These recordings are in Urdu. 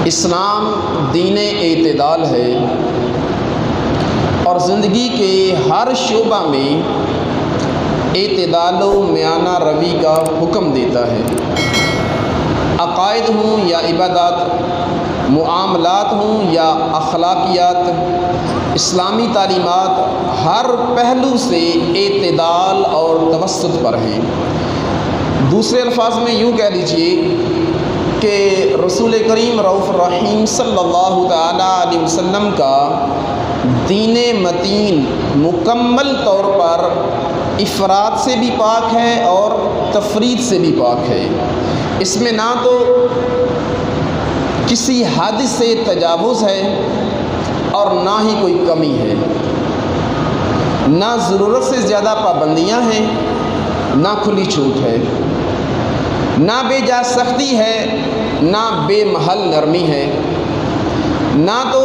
اسلام دین اعتدال ہے اور زندگی کے ہر شعبہ میں اعتدال و میانہ روی کا حکم دیتا ہے۔ عقائد ہوں یا عبادات، معاملات ہوں یا اخلاقیات، اسلامی تعلیمات ہر پہلو سے اعتدال اور توسط پر ہیں۔ دوسرے الفاظ میں یوں کہہ لیجئے کہ رسول کریم رؤوف الرحیم صلی اللہ تعالیٰ علیہ وسلم کا دین متین مکمل طور پر افراط سے بھی پاک ہے اور تفریط سے بھی پاک ہے۔ اس میں نہ تو کسی حد سے تجاوز ہے اور نہ ہی کوئی کمی ہے، نہ ضرورت سے زیادہ پابندیاں ہیں، نہ کھلی چھوٹ ہے، نہ بے جا سختی ہے، نہ بے محل نرمی ہے، نہ تو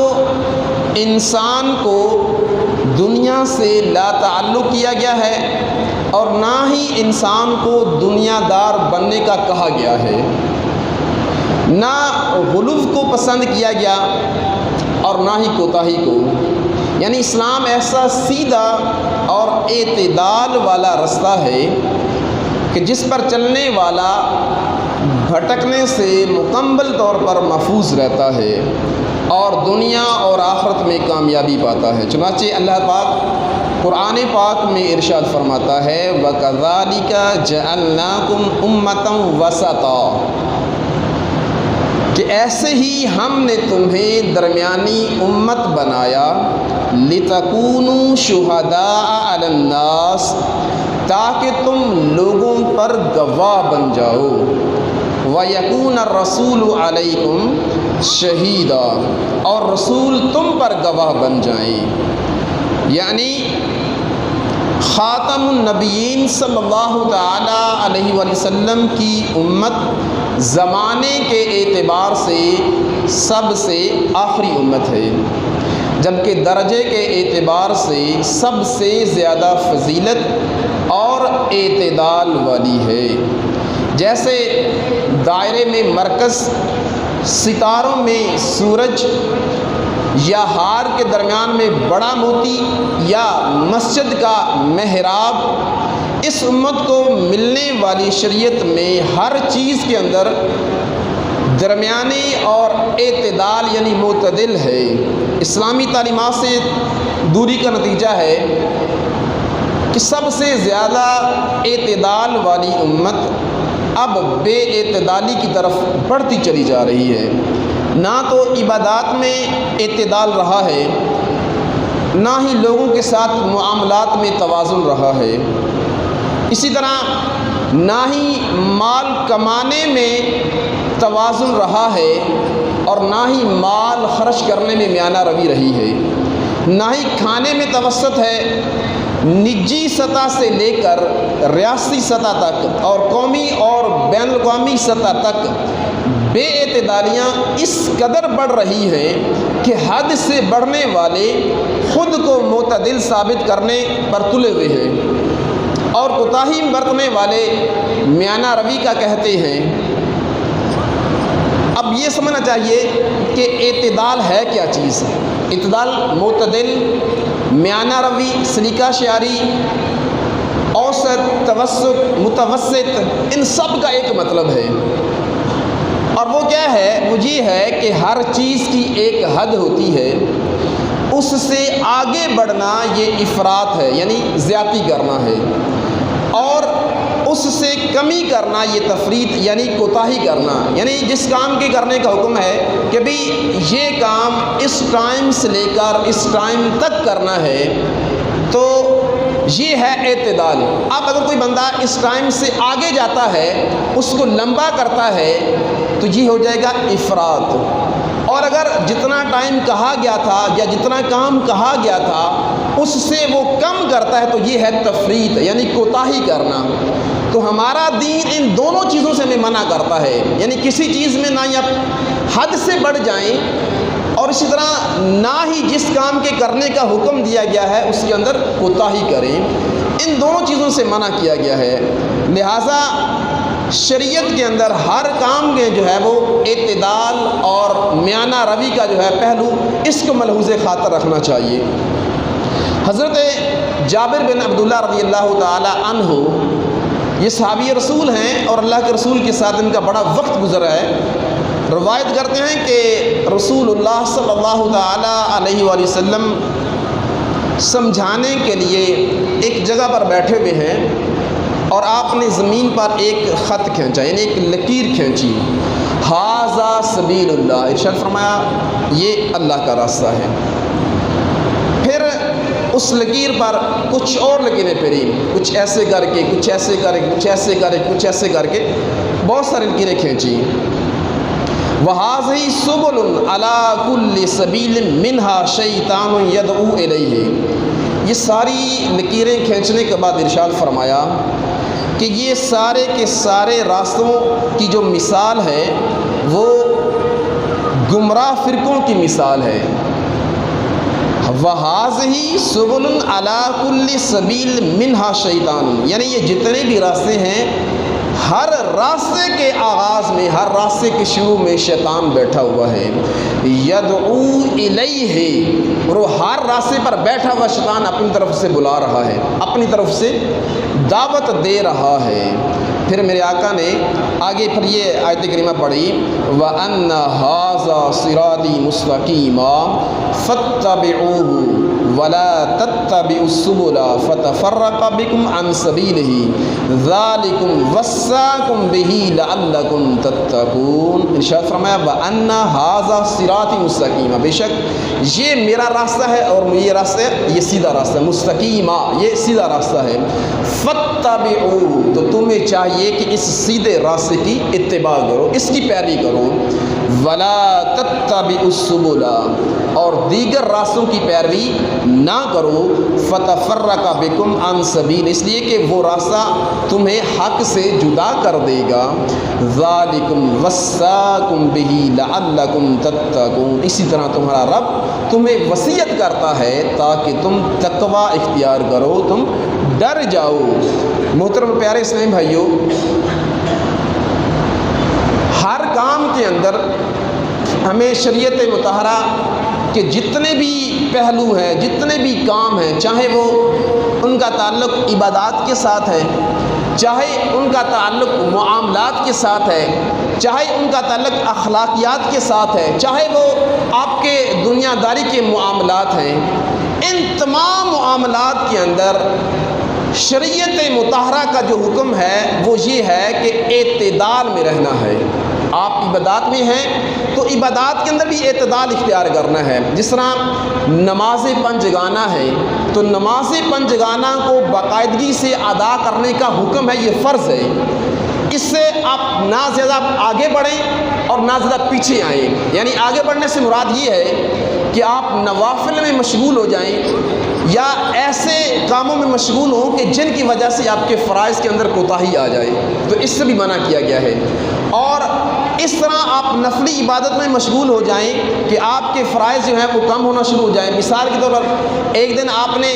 انسان کو دنیا سے لا تعلق کیا گیا ہے اور نہ ہی انسان کو دنیا دار بننے کا کہا گیا ہے، نہ غلو کو پسند کیا گیا اور نہ ہی کوتاہی کو۔ یعنی اسلام ایسا سیدھا اور اعتدال والا رستہ ہے کہ جس پر چلنے والا بھٹکنے سے مکمل طور پر محفوظ رہتا ہے اور دنیا اور آخرت میں کامیابی پاتا ہے۔ چنانچہ اللہ پاک قرآن پاک میں ارشاد فرماتا ہے وَكَذَلِكَ جَعَلْنَاكُمْ أُمَّةً وَسَطًا، کہ ایسے ہی ہم نے تمہیں درمیانی امت بنایا لِتَكُونُوا شُهَدَاءَ عَلَى النَّاسِ، تاکہ تم لوگوں پر گواہ بن جاؤ، وَيَكُونَ الرَّسُولُ عَلَيْكُمْ شَهِيدًا، اور رسول تم پر گواہ بن جائیں۔ یعنی خاتم النبیین صلی اللہ تعالیٰ علیہ وآلہ وسلم کی امت زمانے کے اعتبار سے سب سے آخری امت ہے، جبکہ درجے کے اعتبار سے سب سے زیادہ فضیلت اور اعتدال والی ہے۔ جیسے دائرے میں مرکز، ستاروں میں سورج، یا ہار کے درمیان میں بڑا موتی، یا مسجد کا محراب، اس امت کو ملنے والی شریعت میں ہر چیز کے اندر درمیانے اور اعتدال یعنی معتدل ہے۔ اسلامی تعلیمات سے دوری کا نتیجہ ہے کہ سب سے زیادہ اعتدال والی امت اب بے اعتدالی کی طرف بڑھتی چلی جا رہی ہے۔ نہ تو عبادات میں اعتدال رہا ہے، نہ ہی لوگوں کے ساتھ معاملات میں توازن رہا ہے، اسی طرح نہ ہی مال کمانے میں توازن رہا ہے اور نہ ہی مال خرچ کرنے میں میانہ روی رہی ہے، نہ ہی کھانے میں توسط ہے۔ نجی سطح سے لے کر ریاستی سطح تک اور قومی اور بین الاقوامی سطح تک بے اعتدالیاں اس قدر بڑھ رہی ہیں کہ حد سے بڑھنے والے خود کو معتدل ثابت کرنے پر تلے ہوئے ہیں اور کوتاہی برتنے والے میانہ روی کا کہتے ہیں۔ اب یہ سمجھنا چاہیے کہ اعتدال ہے کیا چیز؟ اعتدال معتدل، میانہ روی، سلیقہ شعاری، اوسط، توسط، متوسط، ان سب کا ایک مطلب ہے، اور وہ کیا ہے؟ وہ یہ ہے کہ ہر چیز کی ایک حد ہوتی ہے، اس سے آگے بڑھنا یہ افراط ہے یعنی زیادتی کرنا ہے، اور اس سے کمی کرنا یہ تفریط یعنی کوتاہی کرنا۔ یعنی جس کام کے کرنے کا حکم ہے کہ بھی یہ کام اس ٹائم سے لے کر اس ٹائم تک کرنا ہے، تو یہ ہے اعتدال۔ اب اگر کوئی بندہ اس ٹائم سے آگے جاتا ہے، اس کو لمبا کرتا ہے، تو یہ ہو جائے گا افراط، اور اگر جتنا ٹائم کہا گیا تھا یا جتنا کام کہا گیا تھا اس سے وہ کم کرتا ہے، تو یہ ہے تفریط یعنی کوتاہی کرنا۔ تو ہمارا دین ان دونوں چیزوں سے ہمیں منع کرتا ہے، یعنی کسی چیز میں نہ یا حد سے بڑھ جائیں اور اسی طرح نہ ہی جس کام کے کرنے کا حکم دیا گیا ہے اس کے اندر کوتاہی کریں۔ ان دونوں چیزوں سے منع کیا گیا ہے، لہٰذا شریعت کے اندر ہر کام میں جو ہے وہ اعتدال اور میانہ روی کا جو ہے پہلو، اس کو ملحوظ خاطر رکھنا چاہیے۔ حضرت جابر بن عبداللہ رضی اللہ تعالی عنہ یہ صحابی رسول ہیں اور اللہ کے رسول کے ساتھ ان کا بڑا وقت گزرا ہے۔ روایت کرتے ہیں کہ رسول اللہ صلی اللہ تعالی علیہ وآلہ وسلم سمجھانے کے لیے ایک جگہ پر بیٹھے ہوئے ہیں اور آپ نے زمین پر ایک خط کھینچا، یعنی ایک لکیر کھینچی، ھذا سبیل اللہ، ارشاد فرمایا یہ اللہ کا راستہ ہے۔ پھر اس لکیر پر کچھ اور لکیریں پھیری، کچھ ایسے کر کے، کچھ ایسے کر کے، کچھ ایسے کر کے، کچھ ایسے کر کے بہت ساری لکیریں کھینچی۔ وَهَٰذِهِ سُبُلٌ عَلَىٰ كُلِّ سَبِيلٍ مِّنْهَا شَيْطَانٌ يَدْعُو إِلَيْهِ۔ یہ ساری لکیریں کھینچنے کے بعد ارشاد فرمایا کہ یہ سارے کے سارے راستوں کی جو مثال ہے وہ گمراہ فرقوں کی مثال ہے۔ وَهَٰذِهِ سُبُلٌ عَلَىٰ كُلِّ سَبِيلٍ مِّنْهَا شَيْطَانٌ، یعنی یہ جتنے بھی راستے ہیں ہر راستے کے آغاز میں، ہر راستے کے شروع میں شیطان بیٹھا ہوا ہے۔ یدعو الیہ، اور وہ ہر راستے پر بیٹھا ہوا شیطان اپنی طرف سے بلا رہا ہے، اپنی طرف سے دعوت دے رہا ہے۔ پھر میرے آقا نے آگے پھر یہ آیت کریمہ پڑھی، وَأَنَّ هَٰذَا صِرَاطِي مُسْتَقِيمًا فَاتَّبِعُوهُ وَلَا تَتَّبِعُوا السُّبُلَ فَتَفَرَّقَ بِكُمْ عَنْ سَبِيلِهِ ذَٰلِكُمْ وَصَّاكُمْ بِهِ لَعَلَّكُمْ تَتَّقُونَ۔ ارشاد فرمایا وَأَنَّ هَٰذَا صِرَاطِي مُسْتَقِيمًا، بے شک یہ میرا راستہ ہے اور یہ راستہ، یہ سیدھا راستہ ہے، مستقیمہ، یہ سیدھا راستہ ہے۔ فَاتَّبِعُوهُ، تو تمہیں چاہیے کہ اس سیدھے راستے کی اتباع کرو، اس کی پیروی کرو۔ وَلَا تَتَّبِعُوا السُّبُلَ، اور دیگر راستوں کی پیروی نہ کرو۔ فَتَفَرَّقَ بِكُمْ عَنْ سَبِيلِ، اس لیے کہ وہ راستہ تمہیں حق سے جدا کر دے گا۔ ذَٰلِكُمْ وَصَّاكُمْ بِهِ لَعَلَّكُمْ تَتَّقُونَ، اسی طرح تمہارا رب تمہیں وصیت کرتا ہے تاکہ تم تقوی اختیار کرو، تم ڈر جاؤ۔ محترم پیارے اسلامی بھائیوں، ہر کام کے اندر ہمیں شریعت مطہرہ کہ جتنے بھی پہلو ہیں، جتنے بھی کام ہیں، چاہے وہ ان کا تعلق عبادات کے ساتھ ہے، چاہے ان کا تعلق معاملات کے ساتھ ہے، چاہے ان کا تعلق اخلاقیات کے ساتھ ہے، چاہے وہ آپ کے دنیا داری کے معاملات ہیں، ان تمام معاملات کے اندر شریعت مطہرہ کا جو حکم ہے وہ یہ ہے کہ اعتدال میں رہنا ہے۔ آپ عبادات میں ہیں تو عبادات کے اندر بھی اعتدال اختیار کرنا ہے۔ جس طرح نماز پنجگانہ ہے تو نماز پنجگانہ کو باقاعدگی سے ادا کرنے کا حکم ہے، یہ فرض ہے۔ اس سے آپ نہ زیادہ آگے بڑھیں اور نہ زیادہ پیچھے آئیں، یعنی آگے بڑھنے سے مراد یہ ہے کہ آپ نوافل میں مشغول ہو جائیں یا ایسے کاموں میں مشغول ہوں کہ جن کی وجہ سے آپ کے فرائض کے اندر کوتاہی آ جائے، تو اس سے بھی منع کیا گیا ہے۔ اور اس طرح آپ نفلی عبادت میں مشغول ہو جائیں کہ آپ کے فرائض جو ہیں وہ کم ہونا شروع ہو جائیں۔ مثال کے طور پر ایک دن آپ نے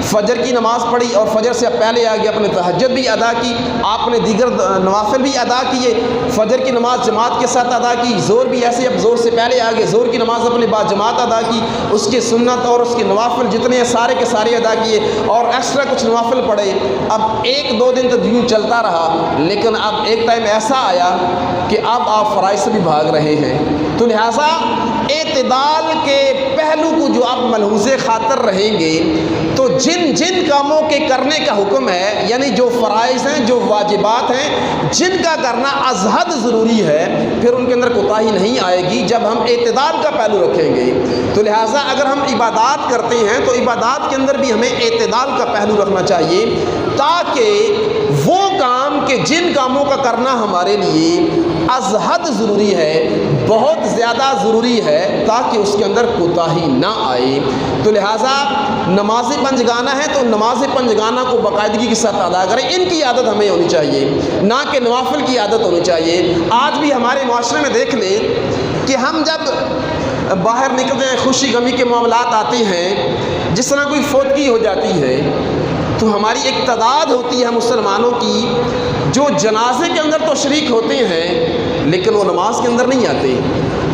فجر کی نماز پڑھی اور فجر سے پہلے آگے اپنے تہجد بھی ادا کی، آپ نے دیگر نوافل بھی ادا کیے، فجر کی نماز جماعت کے ساتھ ادا کی، زور بھی ایسے، اب زور سے پہلے آگے زور کی نماز اپنے بعد جماعت ادا کی، اس کے سنت اور اس کے نوافل جتنے ہیں سارے کے سارے ادا کیے اور ایکسٹرا کچھ نوافل پڑھے۔ اب ایک دو دن تو یوں چلتا رہا، لیکن اب ایک ٹائم ایسا آیا کہ اب آپ فرائض سے بھی بھاگ رہے ہیں۔ تو لہٰذا اعتدال کے پہلو کو جو آپ ملحوظ خاطر رہیں گے تو جن جن کاموں کے کرنے کا حکم ہے، یعنی جو فرائض ہیں، جو واجبات ہیں، جن کا کرنا از حد ضروری ہے، پھر ان کے اندر کوتاہی نہیں آئے گی جب ہم اعتدال کا پہلو رکھیں گے۔ تو لہٰذا اگر ہم عبادات کرتے ہیں تو عبادات کے اندر بھی ہمیں اعتدال کا پہلو رکھنا چاہیے، تاکہ وہ کام کہ جن کاموں کا کرنا ہمارے لیے از حد ضروری ہے، بہت زیادہ ضروری ہے، تاکہ اس کے اندر کوتاہی نہ آئے۔ تو لہٰذا نماز پنجگانہ ہے تو نماز پنجگانہ کو باقاعدگی کے ساتھ ادا کریں، ان کی عادت ہمیں ہونی چاہیے، نہ کہ نوافل کی عادت ہونی چاہیے۔ آج بھی ہمارے معاشرے میں دیکھ لیں کہ ہم جب باہر نکلتے ہیں، خوشی غمی کے معاملات آتے ہیں، جس طرح کوئی فوتگی ہو جاتی ہے تو ہماری ایک تعداد ہوتی ہے مسلمانوں کی جو جنازے کے اندر تو شریک ہوتے ہیں لیکن وہ نماز کے اندر نہیں آتے۔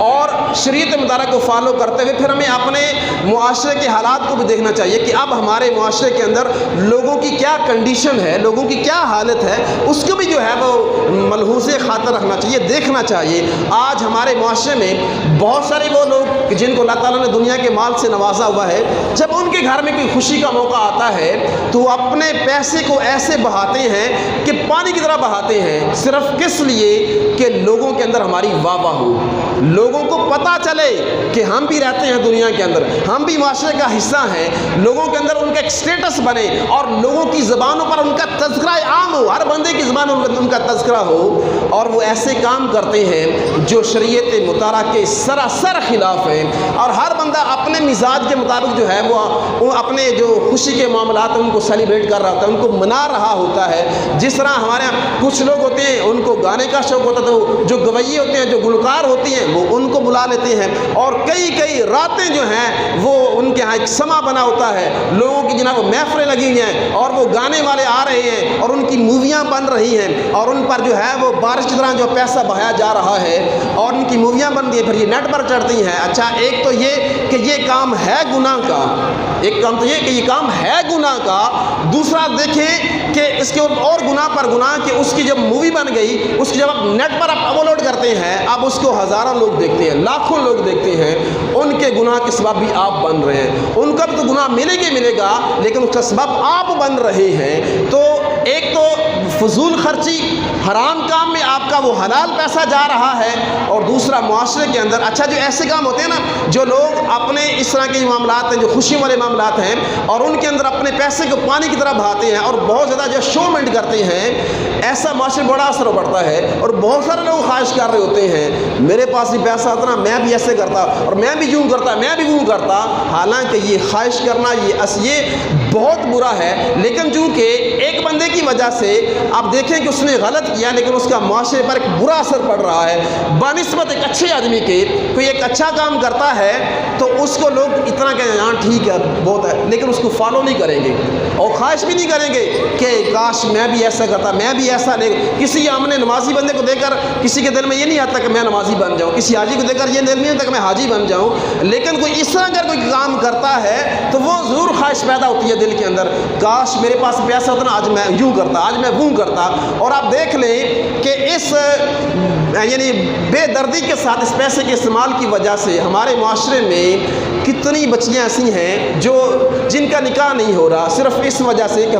اور شریعت مطالعہ کو فالو کرتے ہوئے پھر ہمیں اپنے معاشرے کے حالات کو بھی دیکھنا چاہیے کہ اب ہمارے معاشرے کے اندر لوگوں کی کیا کنڈیشن ہے، لوگوں کی کیا حالت ہے، اس کو بھی جو ہے وہ ملحوظ خاطر رکھنا چاہیے، دیکھنا چاہیے۔ آج ہمارے معاشرے میں بہت سارے وہ لوگ جن کو اللہ تعالیٰ نے دنیا کے مال سے نوازا ہوا ہے، جب ان کے گھر میں کوئی خوشی کا موقع آتا ہے تو وہ اپنے پیسے کو ایسے بہاتے ہیں کہ پانی کی طرح بہاتے ہیں، صرف کس لیے کہ لوگوں کے اندر ہماری واہ واہ ہو، لوگوں کو پتہ چلے کہ ہم بھی رہتے ہیں دنیا کے اندر، ہم بھی معاشرے کا حصہ ہیں، لوگوں کے اندر ان کا ایک سٹیٹس بنے اور لوگوں کی زبانوں پر ان کا تذکرہ عام ہو، ہر بندے کی زبان ان کا تذکرہ ہو۔ اور وہ ایسے کام کرتے ہیں جو شریعت مطالعہ کے سراسر خلاف ہیں، اور ہر بندہ اپنے مزاج کے مطابق جو ہے وہ اپنے جو خوشی کے معاملات ہیں ان کو سیلیبریٹ کر رہا ہوتا ہے، ان کو منا رہا ہوتا ہے۔ جس طرح ہمارے یہاں کچھ لوگ ہوتے ہیں ان کو گانے کا شوق ہوتا ہے، تو جو گویے ہوتے ہیں، جو گلوکار ہوتی ہیں، وہ ان کو بلا لیتے ہیں، اور کئی راتیں جو ہیں وہ ان کے ہاں ایک سما بنا ہوتا ہے، لوگوں کی جناب محفلیں لگی ہوئی ہیں اور وہ گانے والے آ رہے ہیں اور ان کی موویاں بن رہی ہیں، اور ان پر جو ہے وہ بارش کی طرح جو پیسہ بہایا جا رہا ہے، اور ان کی موویاں بنتی ہیں، پھر یہ نیٹ پر چڑھتی ہیں۔ اچھا، ایک تو یہ کہ یہ کام ہے گناہ کا، ایک کام تو یہ کہ یہ کام ہے گناہ کا، دوسرا دیکھیں کہ اس کے اور گناہ پر گناہ کہ اس کی جب مووی بن گئی، اس کی جب آپ نیٹ پر آپ اپلوڈ کرتے ہیں، اب اس کو ہزاروں لوگ دیکھتے ہیں، لاکھوں لوگ دیکھتے ہیں، ان کے گناہ کے سبب بھی آپ بن رہے ہیں، ان کا بھی تو گناہ ملے گا لیکن اس کا سبب آپ بن رہے ہیں۔ تو ایک تو فضول خرچی، حرام کام میں آپ کا وہ حلال پیسہ جا رہا ہے، اور دوسرا معاشرے کے اندر اچھا جو ایسے کام ہوتے ہیں نا، جو لوگ اپنے اس طرح کے معاملات ہیں، جو خوشی والے معاملات ہیں، اور ان کے اندر اپنے پیسے کو پانی کی طرح بہاتے ہیں اور بہت زیادہ جو شومنٹ کرتے ہیں، ایسا معاشرے بڑا اثر پڑتا ہے، اور بہت سارے لوگ خواہش کر رہے ہوتے ہیں میرے پاس بھی پیسہ ہوتا نا، میں بھی ایسے کرتا اور میں بھی یوں کرتا، میں بھی وہ کرتا۔ حالانکہ یہ خواہش کرنا یہ بہت برا ہے، لیکن چونکہ ایک بندے کی وجہ سے آپ دیکھیں کہ اس نے غلط کیا، لیکن اس کا معاشرے پر ایک برا اثر پڑ رہا ہے، بنسبت ایک اچھے آدمی کے کوئی ایک اچھا کام کرتا ہے تو اس کو لوگ اتنا کہیں ہاں ٹھیک ہے بہت ہے، لیکن اس کو فالو نہیں کریں گے اور خواہش بھی نہیں کریں گے کہ کاش میں بھی ایسا کرتا، میں بھی ایسا نہیں۔ کسی ہم نے نمازی بندے کو دیکھ کر کسی کے دل میں یہ نہیں آتا کہ میں نمازی بن جاؤں، کسی حاجی کو دیکھ کر یہ دل نہیں آتا کہ میں حاجی بن جاؤں، لیکن کوئی اس طرح اگر کوئی کام کرتا ہے تو وہ ضرور خواہش پیدا ہوتی ہے دل کے اندر، کاش میرے پاس پیسہ ہوتا نا، آج میں یوں کرتا، آج میں وہ کرتا۔ اور آپ دیکھ لیں کہ اس یعنی بے دردی کے ساتھ اس پیسے کے استعمال کی وجہ سے ہمارے معاشرے میں کتنی بچیاں ایسی ہیں جن کا نکاح نہیں ہو رہا، صرف اس وجہ سے کہ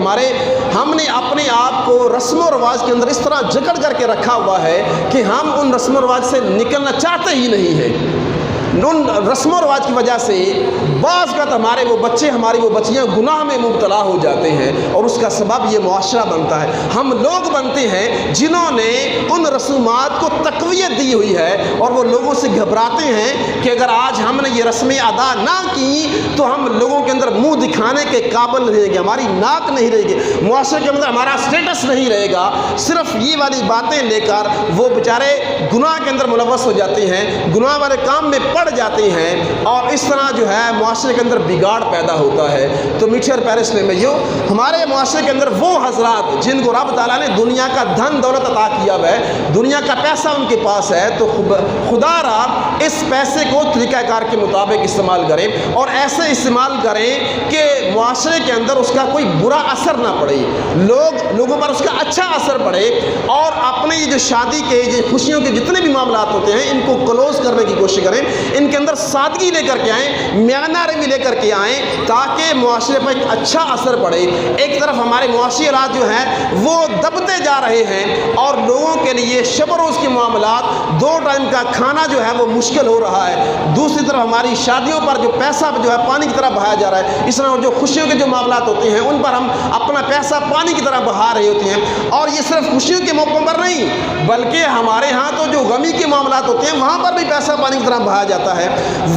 ہم نے اپنے آپ کو رسم و رواج کے اندر اس طرح جکڑ کر کے رکھا ہوا ہے کہ ہم ان رسم و رواج سے نکلنا چاہتے ہی نہیں ہیں۔ ان رسم و رواج کی وجہ سے بعض کا ہمارے وہ بچے، ہماری وہ بچیاں گناہ میں مبتلا ہو جاتے ہیں، اور اس کا سبب یہ معاشرہ بنتا ہے، ہم لوگ بنتے ہیں جنہوں نے ان رسومات کو تقویت دی ہوئی ہے، اور وہ لوگوں سے گھبراتے ہیں کہ اگر آج ہم نے یہ رسمیں ادا نہ کی تو ہم لوگوں کے اندر منہ دکھانے کے قابل نہیں رہے گی، ہماری ناک نہیں رہے گی، معاشرے کے اندر ہمارا سٹیٹس نہیں رہے گا۔ صرف یہ والی باتیں لے کر وہ بیچارے گناہ کے اندر ملوث ہو جاتے ہیں، گناہ والے کام میں پڑ جاتے ہیں، اور اس طرح جو ہے معاشرے کے اندر بگاڑ پیدا ہوتا ہے۔ تو میٹھے اور پیارے اسلامی بھائیو، ہمارے معاشرے کے اندر وہ حضرات جن کو رب تعالیٰ نے دنیا کا دھن دولت عطا کیا ہوا ہے، دنیا کا پیسہ ان کے پاس ہے، تو خدا را اس پیسے کو طریقہ کار کے مطابق استعمال کریں، اور ایسے استعمال کریں کہ معاشرے کے اندر اس کا کوئی برا اثر نہ پڑے، لوگوں پر اس کا اچھا اثر پڑے، اور اپنے یہ جو شادی کے خوشیوں کے جتنے بھی معاملات ہوتے ہیں ان کو کلوز کرنے کی کوشش کریں، ان کے اندر سادگی لے کر کے آئیں، میانہ روی لے کر کے آئیں، تاکہ معاشرے پر ایک اچھا اثر پڑے۔ ایک طرف ہمارے معاشی حالات جو ہیں وہ دبتے جا رہے ہیں، اور لوگوں کے لیے شب و روز کے معاملات، 2 ٹائم کا کھانا جو ہے وہ مشکل ہو رہا ہے، دوسری طرف ہماری شادیوں پر جو پیسہ جو ہے پانی کی طرح بہایا جا رہا ہے، اس طرح جو خوشیوں کے جو معاملات ہوتے ہیں ان پر ہم اپنا پیسہ پانی کی طرح بہا رہے ہوتے ہیں، اور یہ صرف خوشیوں کے موقعوں پر نہیں بلکہ ہمارے ہاں تو جو غمی کے معاملات ہوتے ہیں وہاں پر بھی پیسہ پانی کی طرح بہایا جا جاتا ہے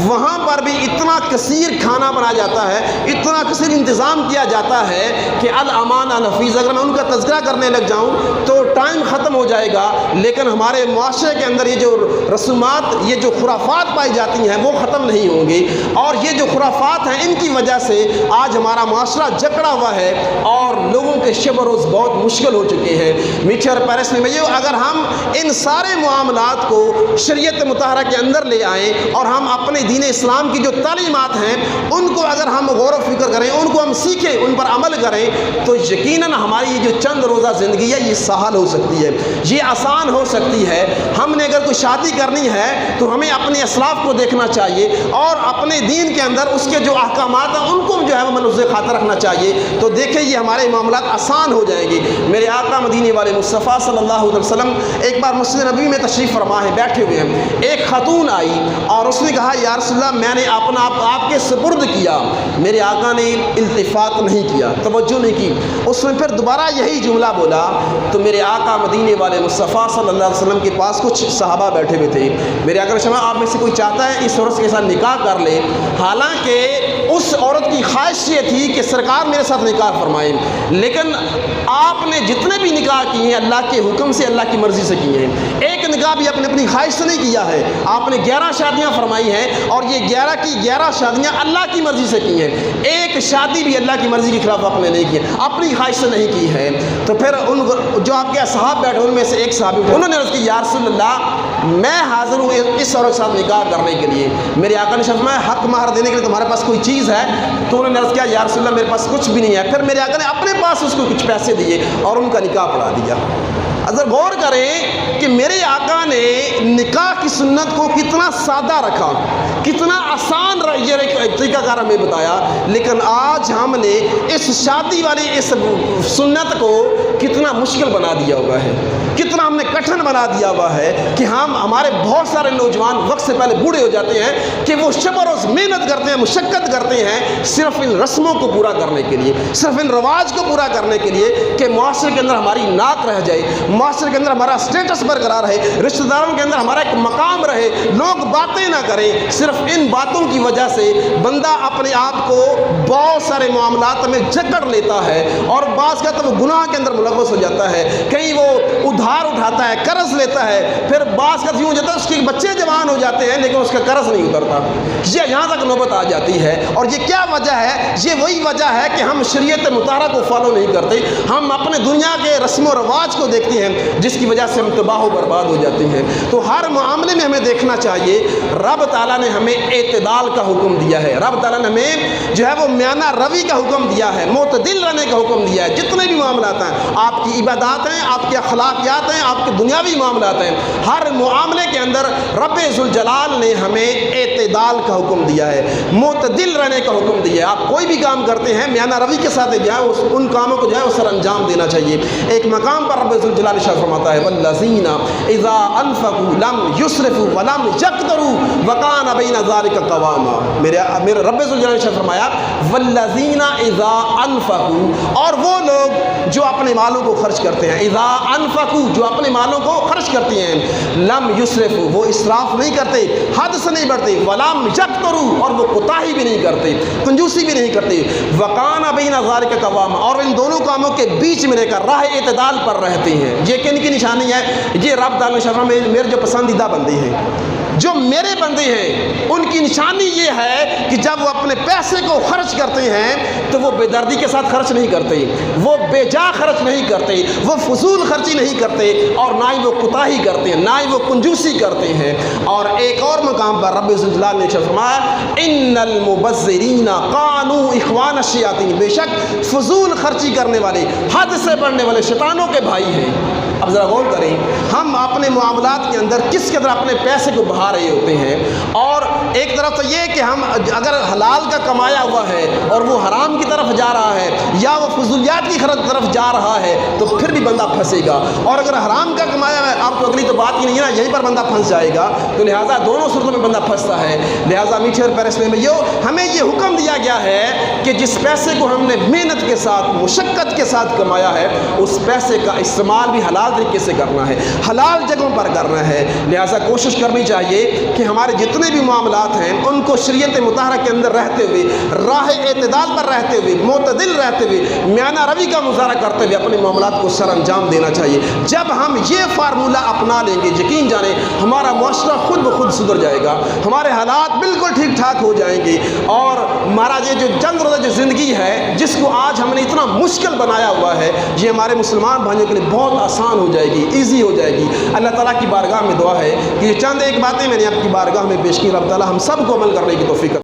وہاں پر بھی اتنا کثیر کھانا بنایا جاتا ہے, اتنا کثیر انتظام کیا جاتا ہے کہ الامان الحفیظ, اگر میں ان کا تذکرہ کرنے لگ جاؤں تو ٹائم ختم ہو جائے گا, لیکن ہمارے معاشرے کے اندر یہ جو رسومات, یہ جو خرافات پائی جاتی ہیں وہ ختم نہیں ہوں گی, اور یہ جو خرافات ہیں ان کی وجہ سے آج ہمارا معاشرہ جکڑا ہوا ہے اور لوگوں کے شب و روز بہت مشکل ہو چکے ہیں. میٹھے اور پیرس میں اگر ہم ان سارے معاملات کو شریعت مطہرہ کے اندر لے آئیں اور ہم اپنے دین اسلام کی جو تعلیمات ہیں ان کو اگر ہم غور و فکر کریں, ان کو ہم سیکھیں, ان پر عمل کریں, تو یقیناً ہماری یہ جو چند روزہ زندگی ہے یہ سہل ہو سکتی ہے, یہ آسان ہو سکتی ہے. ہم نے اگر کوئی شادی کرنی ہے تو ہمیں اپنے اسلاف کو دیکھنا چاہیے اور اپنے دین کے اندر اس کے جو احکامات ہیں ان کو جو ہے وہ ملحوظ خاطر رکھنا چاہیے, تو دیکھیں یہ ہمارے معاملات آسان ہو جائیں گے. میرے آقا مدینے والے مصطفیٰ صلی اللہ علیہ وسلم ایک بار مسجد نبوی میں تشریف فرما ہے, بیٹھے ہوئے ہیں, ایک خاتون آئی اور اس نے کہا یا رسول اللہ میں نے اپنا آپ کے سپرد کیا. میرے آقا نے التفات نہیں کیا, توجہ نہیں کی, اس نے پھر دوبارہ یہی جملہ بولا. تو میرے آقا مدینے والے مصطفیٰ صلی اللہ علیہ وسلم کے پاس کچھ صحابہ بیٹھے ہوئے تھے. میرے آقا نے فرمایا آپ میں سے کوئی چاہتا ہے اس عورت کے ساتھ نکاح کر لے, حالانکہ اس عورت کی خواہش یہ تھی کہ سرکار میرے ساتھ نکاح فرمائیں, لیکن آپ نے جتنے بھی نکاح کیے ہیں اللہ کے حکم سے, اللہ کی مرضی سے کیے ہیں. ایک نکاح بھی آپ نے اپنی خواہش سے نہیں کیا ہے, آپ نے 11 شادیاں فرمائی ہیں اور یہ 11 کی 11 شادیاں اللہ کی مرضی سے کی ہیں. ایک شادی بھی اللہ کی مرضی کے خلاف آپ نے نہیں کی, اپنی خواہش سے نہیں کی ہے. تو پھر ان جو آپ کے اصحاب بیٹھے ان میں سے ایک صحابی اٹھے, انہوں نے عرض کی یا رسول اللہ میں حاضر ہوں اس عورت کے ساتھ نکاح کرنے کے لیے. میرے آقا نے فرمایا حق مہر دینے کے لیے تمہارے پاس کوئی چیز ہے؟ تو انہوں نے عرض کیا یا رسول اللہ میرے پاس کچھ بھی نہیں ہے. پھر میرے آقا نے اپنے پاس اس کو کچھ پیسے دیے اور ان کا نکاح پڑھا دیا. اگر غور کریں کہ میرے آقا نے نکاح کی سنت کو کتنا سادہ رکھا, کتنا آسان یہ طریقہ کار ہمیں بتایا, لیکن آج ہم نے اس شادی والی اس سنت کو کتنا مشکل بنا دیا ہوا ہے, کتنا ہم نے کٹھن بنا دیا ہوا ہے کہ ہمارے بہت سارے نوجوان وقت سے پہلے بوڑھے ہو جاتے ہیں کہ وہ شب و روز محنت کرتے ہیں, مشقت کرتے ہیں صرف ان رسموں کو پورا کرنے کے لیے, صرف ان رواج کو پورا کرنے کے لیے کہ معاشرے کے اندر ہماری ناک رہ جائے, معاشرے کے اندر ہمارا اسٹیٹس برقرار رہے, رشتہ داروں کے اندر ہمارا ایک مقام رہے, لوگ باتیں نہ کریں. صرف ان باتوں کی وجہ سے بندہ اپنے آپ کو بہت سارے معاملات میں جکڑ لیتا ہے اور بعض کا تو وہ گناہ کے اندر ملوث ہو جاتا ہے. کہیں وہ ادھار اٹھاتا ہے, قرض لیتا ہے, پھر بعض کا یوں ہو جاتا ہے اس کے بچے جوان ہو جاتے ہیں لیکن اس کا قرض نہیں اترتا. یہ یہاں تک نوبت آ جاتی ہے. اور یہ کیا وجہ ہے؟ یہ وہی وجہ ہے کہ ہم شریعت مطہرہ کو فالو نہیں کرتے, ہم اپنے دنیا کے رسم و رواج کو دیکھتے ہیں جس کی وجہ سے ہم تباہ و برباد ہو جاتے ہیں. تو ہر معاملے میں ہمیں دیکھنا چاہیے رب تعالیٰ نے ہمیں اعتدال کا حکم دیا ہے, رب تعالیٰ نے ہمیں جو ہے وہ میانہ روی کا حکم دیا ہے, معتدل رہنے کا حکم دیا ہے. جتنے بھی معاملات ہیں, آپ کی عبادات ہیں, آپ کے اخلاقیات ہیں, آپ کے دنیاوی معاملات ہیں, ہر معاملے کے اندر رب ذوالجلال نے ہمیں اعتدال کا حکم دیا ہے, معتدل رہنے کا حکم دیا ہے. آپ کوئی بھی کام کرتے ہیں میانہ روی کے ساتھ جو ہے ان کاموں کو جو ہے سر انجام دینا چاہیے. ایک مقام پر رب ذوالجلال ارشاد فرماتا ہے والذین اذا انفقوا لم یسرفوا ولم یقتروا وکان بین ذلک قواما. میرے رب ذوالجلال ارشاد فرمایا والذین اذا انفقوا, اور وہ لوگ جو اپنے مالوں کو خرچ کرتے ہیں, اذا انفقوا جو اپنے مالوں کو خرچ کرتے ہیں, لم یسرفوا وہ اسراف نہیں کرتے, حد سے نہیں بڑھتے, ولم یقتروا اور وہ کوتاہی بھی نہیں کرتے, کنجوسی بھی نہیں کرتے, وکان بین ذلک قواما اور ان دونوں کاموں کے بیچ میں رہ کر راہ اعتدال پر رہتے ہیں. یہ کن کی نشانی ہے؟ یہ رب تعالیٰ شرف میں میرے جو پسندیدہ بندے ہیں, جو میرے بندے ہیں, ان کی نشانی یہ ہے کہ جب وہ اپنے پیسے کو خرچ کرتے ہیں تو وہ بے دردی کے ساتھ خرچ نہیں کرتے, وہ بے جا خرچ نہیں کرتے, وہ فضول خرچی نہیں کرتے, اور نہ ہی وہ کوتاہی کرتے ہیں, نہ ہی وہ کنجوسی کرتے ہیں. اور ایک اور مقام پر رب ذوالجلال نے فرمایا ان المبذرین کانوا اخوان الشیاطین, بے شک فضول خرچی کرنے والے, حد سے بڑھنے والے شیطانوں کے بھائی ہیں. اب ذرا غور کریں, ہم اپنے معاملات کے اندر کس قدر اپنے پیسے کو بہا رہے ہوتے ہیں. اور ایک طرف تو یہ کہ ہم اگر حلال کا کمایا ہوا ہے اور وہ حرام کی طرف جا رہا ہے یا وہ فضولیات کی طرف جا رہا ہے تو پھر بھی بندہ پھنسے گا, اور اگر حرام کا کمایا ہے آپ کو اگلی تو بات ہی نہیں ہے نا, یہیں پر بندہ پھنس جائے گا. تو لہٰذا دونوں صورتوں میں بندہ پھنستا ہے. لہٰذا میٹھے اور پیارے اسلامی بھائیو, ہمیں یہ حکم دیا گیا ہے کہ جس پیسے کو ہم نے محنت کے ساتھ, مشقت کے ساتھ کمایا ہے, اس پیسے کا استعمال بھی حلال حلال طریقے سے کرنا ہے، حلال جگہوں پر کرنا ہے۔ لہٰذا کوشش کرنی چاہیے کہ ہمارے جتنے بھی معاملات ہیں ان کو شریعت مطہرہ کے اندر رہتے ہوئے، راہ اعتدال پر رہتے ہوئے، معتدل رہتے ہوئے، میانہ روی کا مظاہرہ کرتے ہوئے اپنے معاملات کو سر انجام دینا چاہیے۔ جب ہم یہ فارمولہ اپنا لیں گے، یقین جانیں ہمارا معاشرہ خود بخود سدھر جائے گا، ہمارے حالات بالکل ٹھیک ٹھاک ہو جائیں گے، اور ہمارا یہ جو چند روزہ جو زندگی ہے جس کو آج ہم نے اتنا مشکل بنایا ہوا ہے، یہ ہمارے مسلمان بھائیوں کے لیے بہت آسان ہو جائے گی، ایزی ہو جائے گی۔ اللہ تعالیٰ کی بارگاہ میں دعا ہے کہ یہ چند ایک باتیں میں نے آپ کی بارگاہ میں پیش کی، رب تعالیٰ ہم سب کو عمل کرنے کی توفیق